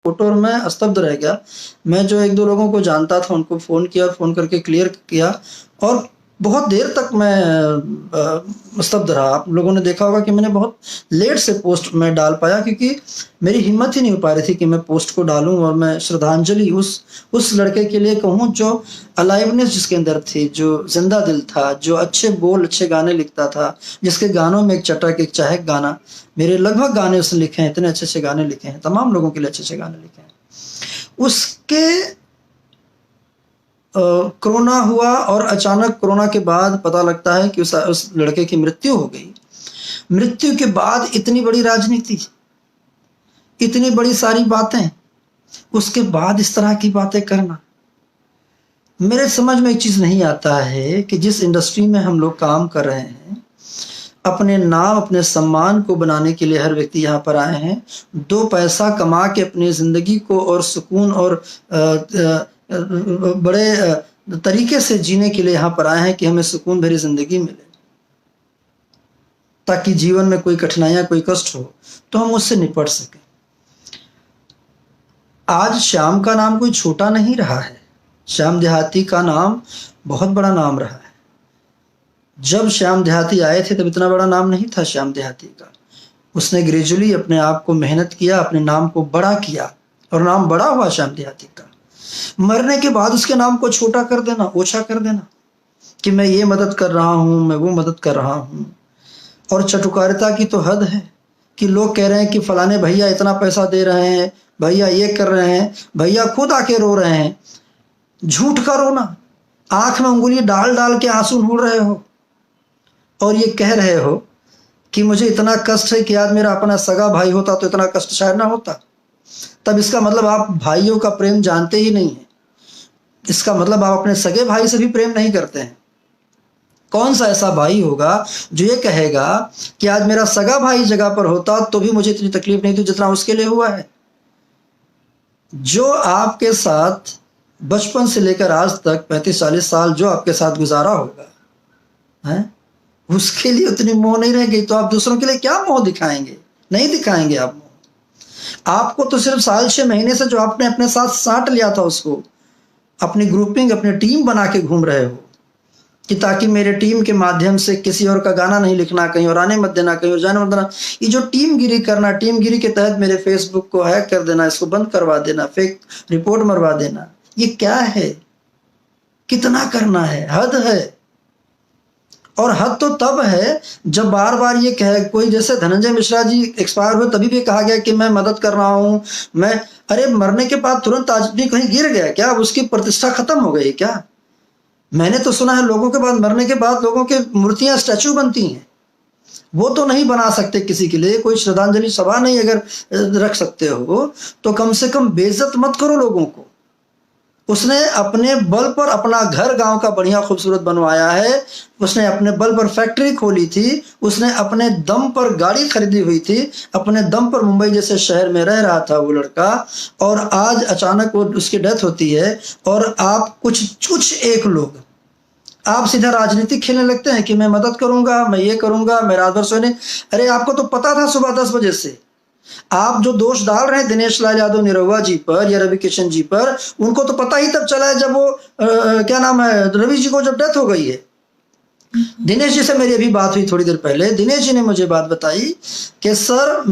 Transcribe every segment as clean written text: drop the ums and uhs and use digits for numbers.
Photo और मैं स्तब्ध रह गया। मैं जो 1-2 लोगों को जानता था उनको फ़ोन किया और फ़ोन करके क्लियर किया और बहुत देर तक मैं स्तब्ध रहा। आप लोगों ने देखा होगा कि मैंने बहुत लेट से पोस्ट मैं डाल पाया क्योंकि मेरी हिम्मत ही नहीं हो पा रही थी कि मैं पोस्ट को डालूँ और मैं श्रद्धांजलि उस लड़के के लिए कहूँ जो अलाइवनेस जिसके अंदर थी, जो ज़िंदा दिल था, जो अच्छे बोल, अच्छे गाने लिखता था, जिसके गानों में एक चटक, एक चहक गाना। मेरे लगभग गाने उसने लिखे हैं, इतने अच्छे-अच्छे गाने लिखे हैं, तमाम लोगों के लिए अच्छे-अच्छे गाने लिखे हैं। उसके कोरोना हुआ और अचानक कोरोना के बाद पता लगता है कि उस लड़के की मृत्यु हो गई। मृत्यु के बाद इतनी बड़ी राजनीति, इतनी बड़ी सारी बातें, उसके बाद इस तरह की बातें करना, मेरे समझ में एक चीज़ नहीं आता है कि जिस इंडस्ट्री में हम लोग काम कर रहे हैं, अपने नाम, अपने सम्मान को बनाने के लिए हर व्यक्ति यहाँ पर आए हैं। 2 पैसा कमा के अपनी ज़िंदगी को और सुकून और बड़े तरीके से जीने के लिए यहाँ पर आए हैं कि हमें सुकून भरी ज़िंदगी मिले। ताकि जीवन में कोई कठिनाइयाँ, कोई कष्ट हो, तो हम उससे निपट सकें। आज श्याम का नाम कोई छोटा नहीं रहा है। श्याम देहाती का नाम बहुत बड़ा नाम रहा है। जब श्याम देहाती आए थे तब इतना बड़ा नाम नहीं था श्याम देहाती का। उसने ग्रेजुअली अपने आप को मेहनत किया, अपने नाम को बड़ा किया और नाम बड़ा हुआ श्याम देहाती का। मरने के बाद उसके नाम को छोटा कर देना, ओछा कर देना कि मैं ये मदद कर रहा हूँ, मैं वो मदद कर रहा हूँ। और चटुकारिता की तो हद है कि लोग कह रहे हैं कि फलाने भैया इतना पैसा दे रहे हैं, भैया ये कर रहे हैं, भैया खुद आके रो रहे हैं। झूठ का रोना, आंख में उंगली डाल डाल के आंसू ढूंढ रहे हो और ये कह रहे हो कि मुझे इतना कष्ट है कि आज मेरा अपना सगा भाई होता तो इतना कष्ट शायद ना होता। तब इसका मतलब आप भाइयों का प्रेम जानते ही नहीं है। इसका मतलब आप अपने सगे भाई से भी प्रेम नहीं करते हैं। कौन सा ऐसा भाई होगा जो ये कहेगा कि आज मेरा सगा भाई जगह पर होता तो भी मुझे इतनी तकलीफ नहीं थी जितना उसके लिए हुआ है। जो आपके साथ बचपन से लेकर आज तक 35-40 साल जो आपके साथ गुजारा होगा, हैं, उसके लिए उतनी मोह नहीं रह गई तो आप दूसरों के लिए क्या मोह दिखाएंगे? नहीं दिखाएंगे आप मोह। आपको तो सिर्फ साल 6 महीने से जो आपने अपने साथ साट लिया था उसको अपनी ग्रुपिंग, अपनी टीम बना के घूम रहे हो कि ताकि मेरे टीम के माध्यम से किसी और का गाना नहीं लिखना, कहीं और आने मत देना, कहीं और जाने मत देना। ये जो टीम गिरी करना, टीम गिरी के तहत मेरे फेसबुक को हैक कर देना, इसको बंद करवा देना, फेक रिपोर्ट मरवा देना, ये क्या है? कितना करना है? हद है। और हद तो तब है जब बार बार ये कहे कोई, जैसे धनंजय मिश्रा जी एक्सपायर हुए तभी भी कहा गया कि मैं मदद कर रहा हूँ, मैं। अरे मरने के बाद तुरंत आदमी कहीं गिर गया क्या? उसकी प्रतिष्ठा खत्म हो गई क्या? मैंने तो सुना है लोगों के बाद, मरने के बाद लोगों के मूर्तियां, स्टैचू बनती हैं। वो तो नहीं बना सकते किसी के लिए, कोई श्रद्धांजलि सभा नहीं अगर रख सकते हो तो कम से कम बेइज्जत मत करो लोगों को। उसने अपने बल पर अपना घर गांव का बढ़िया खूबसूरत बनवाया है। उसने अपने बल पर फैक्ट्री खोली थी, उसने अपने दम पर गाड़ी खरीदी हुई थी, अपने दम पर मुंबई जैसे शहर में रह रहा था वो लड़का, और आज अचानक वो उसकी डेथ होती है और आप कुछ एक लोग आप सीधा राजनीति खेलने लगते हैं कि मैं मदद करूंगा, मैं ये करूंगा, मैं रात भर सोने। अरे आपको तो पता था सुबह 10 बजे से। आप जो दोष डाल रहे हैं दिनेश लाल यादव निरहुआ जी पर या रवि किशन जी पर, उनको तो पता ही तब चला है जब वो क्या नाम है, रवि जी को जब डेथ हो गई है। दिनेश जी से मेरी अभी बात हुई थोड़ी देर पहले। दिनेश जी ने मुझे बात बताई कि सर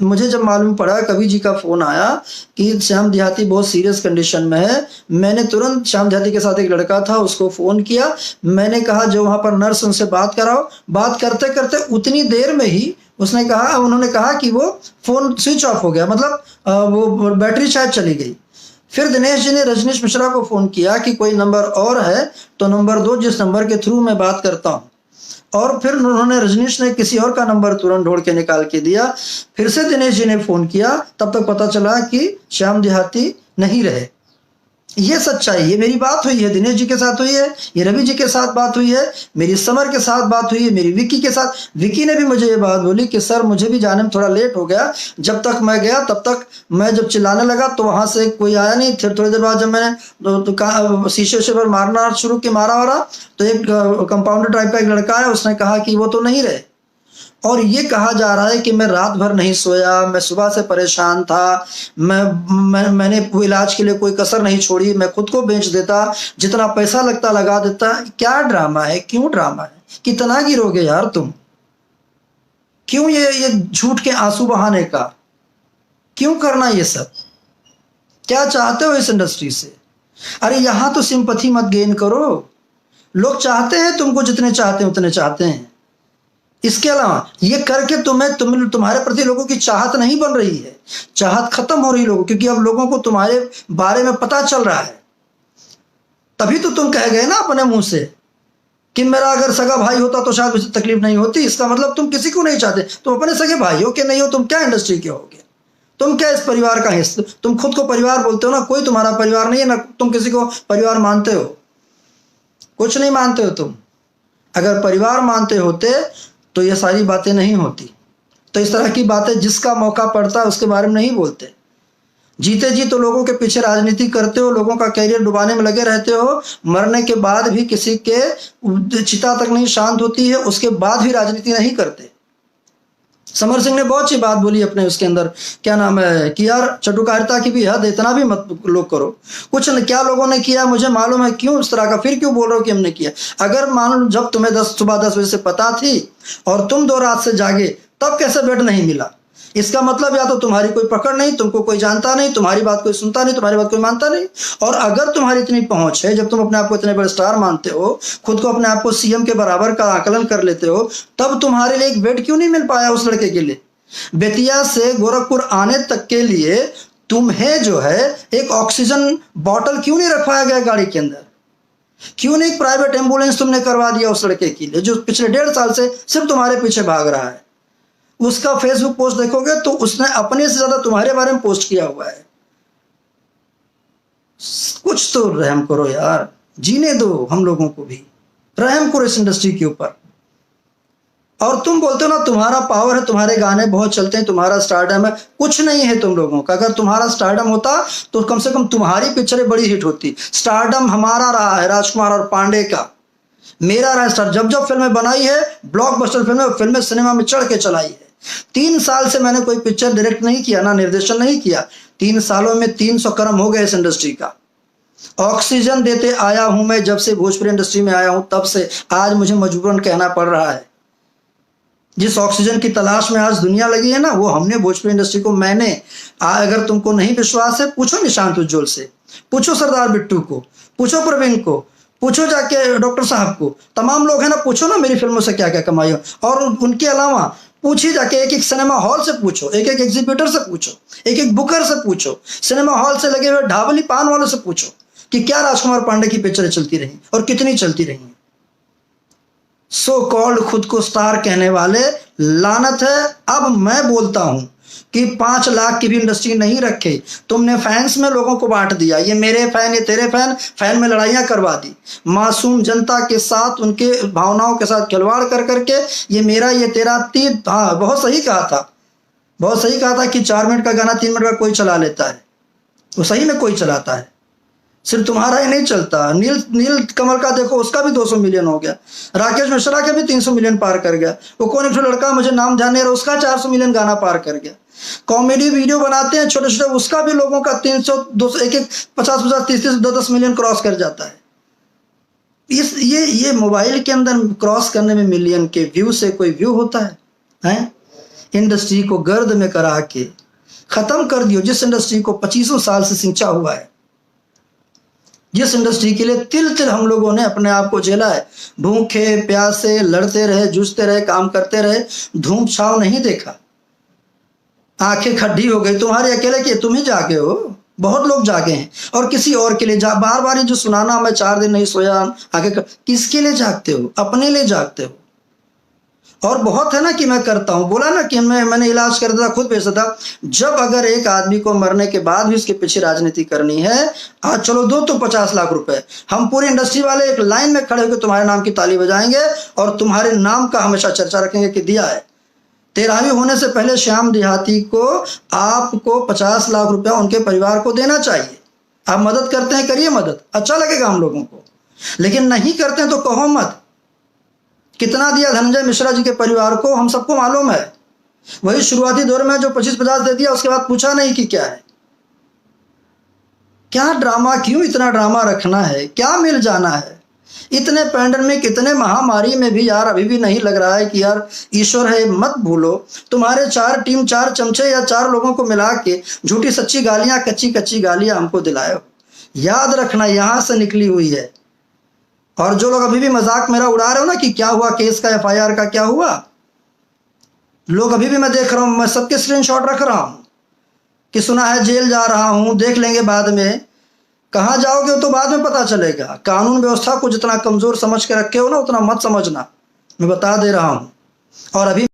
मुझे जब मालूम पड़ा, कवि जी का फोन आया कि श्याम देहाती बहुत सीरियस कंडीशन में है, मैंने तुरंत श्याम देहाती के साथ एक लड़का था उसको फोन किया। मैंने कहा जो वहां पर नर्स उनसे बात कराओ। बात करते करते उतनी देर में ही उन्होंने कहा कि वो फोन स्विच ऑफ हो गया, मतलब वो बैटरी शायद चली गई। फिर दिनेश जी ने रजनीश मिश्रा को फोन किया कि कोई नंबर और है तो नंबर दो, जिस नंबर के थ्रू मैं बात करता हूं। और फिर उन्होंने, रजनीश ने किसी और का नंबर तुरंत ढूंढ के निकाल के दिया। फिर से दिनेश जी ने फोन किया, तब तक पता चला कि श्याम देहाती नहीं रहे। ये सच्चाई, ये मेरी बात हुई है, दिनेश जी के साथ हुई है, ये रवि जी के साथ बात हुई है, मेरी समर के साथ बात हुई है, मेरी विक्की के साथ। विक्की ने भी मुझे ये बात बोली कि सर मुझे भी जाने में थोड़ा लेट हो गया, जब तक मैं गया तब तक मैं जब चिल्लाने लगा तो वहां से कोई आया नहीं। फिर थोड़ी देर बाद जब मैंने शीशे से पर मारना शुरू किया, मारा तो एक कंपाउंडर टाइप का एक लड़का है, उसने कहा कि वो तो नहीं रहे। और ये कहा जा रहा है कि मैं रात भर नहीं सोया, मैं सुबह से परेशान था, मैंने इलाज के लिए कोई कसर नहीं छोड़ी, मैं खुद को बेच देता, जितना पैसा लगता लगा देता। क्या ड्रामा है, क्यों ड्रामा है, कितना गिरोगे यार तुम? क्यों ये झूठ के आंसू बहाने का, क्यों करना ये सब? क्या चाहते हो इस इंडस्ट्री से? अरे यहां तो सिंपैथी मत गेन करो, लोग चाहते हैं तुमको, जितने चाहते हैं उतने चाहते हैं। इसके अलावा ये करके तुम्हारे प्रति लोगों की चाहत नहीं बन रही है, चाहत खत्म हो रही लोगों, क्योंकि अब लोगों को तुम्हारे बारे में पता चल रहा है। तभी तो तुम कह गए ना अपने मुंह से कि मेरा अगर सगा भाई होता तो शायद मुझे तकलीफ नहीं होती। इसका मतलब तुम किसी को नहीं चाहते, तुम अपने सगे भाई हो कि नहीं हो, तुम क्या इंडस्ट्री के होगे, तुम क्या इस परिवार का हिस्सा? तुम खुद को परिवार बोलते हो ना, कोई तुम्हारा परिवार नहीं है ना, तुम किसी को परिवार मानते हो? कुछ नहीं मानते हो तुम। अगर परिवार मानते होते तो ये सारी बातें नहीं होती। तो इस तरह की बातें जिसका मौका पड़ता है उसके बारे में नहीं बोलते। जीते जी तो लोगों के पीछे राजनीति करते हो, लोगों का कैरियर डुबाने में लगे रहते हो, मरने के बाद भी किसी के चिता तक नहीं शांत होती है, उसके बाद भी राजनीति नहीं करते। समर सिंह ने बहुत सी बात बोली अपने उसके अंदर, क्या नाम है, कि यार चटुकारिता की भी हद, इतना भी मत लोग करो। कुछ न, क्या लोगों ने किया मुझे मालूम है, क्यों इस तरह का फिर क्यों बोल रहे हो कि हमने किया? अगर मान लो जब तुम्हें सुबह 10 बजे से पता थी और तुम 2 रात से जागे, तब कैसे बेड नहीं मिला? इसका मतलब या तो तुम्हारी कोई पकड़ नहीं, तुमको कोई जानता नहीं, तुम्हारी बात कोई सुनता नहीं, तुम्हारी बात कोई मानता नहीं। और अगर तुम्हारी इतनी पहुंच है, जब तुम अपने आप को इतने बड़े स्टार मानते हो, खुद को अपने आप को सीएम के बराबर का आकलन कर लेते हो, तब तुम्हारे लिए एक बेड क्यों नहीं मिल पाया उस लड़के के लिए? बेतिया से गोरखपुर आने तक के लिए तुम्हें जो है एक ऑक्सीजन बॉटल क्यों नहीं रखवाया गया गाड़ी के अंदर? क्यों नहीं प्राइवेट एम्बुलेंस तुमने करवा दिया उस लड़के के लिए, जो पिछले 1.5 साल से सिर्फ तुम्हारे पीछे भाग रहा है? उसका फेसबुक पोस्ट देखोगे तो उसने अपने से ज्यादा तुम्हारे बारे में पोस्ट किया हुआ है। कुछ तो रहम करो यार, जीने दो हम लोगों को भी, रहम करो इस इंडस्ट्री के ऊपर। और तुम बोलते हो ना तुम्हारा पावर है, तुम्हारे गाने बहुत चलते हैं, तुम्हारा स्टारडम है। कुछ नहीं है तुम लोगों का। अगर तुम्हारा स्टारडम होता तो कम से कम तुम्हारी पिक्चरें बड़ी हिट होती। स्टारडम हमारा रहा है, राजकुमार और पांडे का, मेरा रहा स्टार। जब जब फिल्में बनाई है, ब्लॉकबस्टर फिल्में सिनेमा में चढ़ के चलाई है। 3 साल से मैंने कोई पिक्चर डायरेक्ट नहीं किया, ना निर्देशन नहीं किया। 3 सालों में 300 कर्म हो गए इस इंडस्ट्री का। ऑक्सीजन देते आया हूं मैं, जब से भोजपुरी इंडस्ट्री में आया हूं तब से आज मुझे मजबूरन कहना पड़ रहा है। जिस ऑक्सीजन की तलाश में आज दुनिया लगी है ना, वो हमने भोजपुरी इंडस्ट्री को, मैंने। अगर तुमको नहीं विश्वास है, पूछो निशांत उज्ज्वल से, पूछो सरदार बिट्टू को, पूछो प्रवीण को, पूछो जाके डॉक्टर साहब को, तमाम लोग हैं ना, पूछो ना मेरी फिल्मों से क्या क्या कमाई हो। और उनके अलावा पूछिए जाके, एक एक सिनेमा हॉल से पूछो, एक एक एग्जीबिटर से पूछो, एक एक बुकर से पूछो, सिनेमा हॉल से लगे हुए ढाबली पान वालों से पूछो कि क्या राजकुमार पांडे की पिक्चरें चलती रही और कितनी चलती रही। सो कॉल्ड खुद को स्टार कहने वाले, लानत है। अब मैं बोलता हूं कि 5 लाख की भी इंडस्ट्री नहीं रखे। तुमने फैंस में लोगों को बांट दिया, ये मेरे फैन, ये तेरे फैन, फैन में लड़ाइयां करवा दी। मासूम जनता के साथ, उनके भावनाओं के साथ खिलवाड़ कर करके, ये मेरा, ये तेरा, तीन। हाँ, बहुत सही कहा था, बहुत सही कहा था कि 4 मिनट का गाना 3 मिनट का कोई चला लेता है। वो सही में कोई चलाता है, सिर्फ तुम्हारा ही नहीं चलता। नील कमल का देखो, उसका भी 200 मिलियन हो गया। राकेश मिश्रा के भी 300 मिलियन पार कर गया। वो कौन एक लड़का, मुझे नाम ध्यान नहीं रहा, उसका 400 मिलियन गाना पार कर गया। कॉमेडी वीडियो बनाते हैं छोटे छोटे, उसका भी लोगों का 300, 200, एक 50, 30, 10 मिलियन क्रॉस कर जाता है। ये मोबाइल के अंदर क्रॉस करने में मिलियन के व्यू से कोई व्यू होता है? इंडस्ट्री को गर्द में करा के खत्म कर दियो, जिस इंडस्ट्री को 25 साल से सिंचा हुआ है, जिस इंडस्ट्री के लिए तिल तिल हम लोगों ने अपने आप को झेला है। भूखे प्यासे लड़ते रहे, जूझते रहे, काम करते रहे, धूप छाव नहीं देखा, आंखें खड्डी हो गई। तुम्हारे अकेले के, तुम ही जागे हो, बहुत लोग जागे हैं। और किसी और के लिए बार बार जो सुनाना, मैं 4 दिन नहीं सोया, आंखें, किसके लिए जागते हो? अपने लिए जागते हो। और बहुत है ना कि मैं करता हूं, बोला ना कि मैंने इलाज कर दिया, खुद बेच था। जब अगर एक आदमी को मरने के बाद भी उसके पीछे राजनीति करनी है, आज चलो दो तो 50 लाख रुपए, हम पूरी इंडस्ट्री वाले एक लाइन में खड़े होकर तुम्हारे नाम की ताली बजाएंगे और तुम्हारे नाम का हमेशा चर्चा रखेंगे कि दिया है। 13वीं होने से पहले श्याम देहाती को, आपको 50 लाख रुपया उनके परिवार को देना चाहिए। आप मदद करते हैं, करिए मदद, अच्छा लगेगा हम लोगों को। लेकिन नहीं करते हैं तो कहो मत कितना दिया धनंजय मिश्रा जी के परिवार को हम सबको मालूम है। वही शुरुआती दौर में जो 25-50 दे दिया, उसके बाद पूछा नहीं कि क्या है, क्या ड्रामा, क्यों इतना ड्रामा रखना है, क्या मिल जाना है। इतने पैंडेमिक, इतने महामारी में भी यार अभी भी नहीं लग रहा है कि यार ईश्वर है। मत भूलो, तुम्हारे 4 टीम 4 चमचे या 4 लोगों को मिला के झूठी सच्ची गालियां, कच्ची कच्ची गालियां हमको दिलाए हो। याद रखना, यहां से निकली हुई है। और जो लोग अभी भी मजाक मेरा उड़ा रहे हो ना कि क्या हुआ केस का, FIR का क्या हुआ, लोग अभी भी मैं देख रहा हूं, मैं सबके स्क्रीनशॉट रख रहा हूं कि सुना है जेल जा रहा हूं, देख लेंगे बाद में। कहाँ जाओगे तो बाद में पता चलेगा। कानून व्यवस्था को जितना कमजोर समझ के रखे हो ना, उतना मत समझना, मैं बता दे रहा हूं। और अभी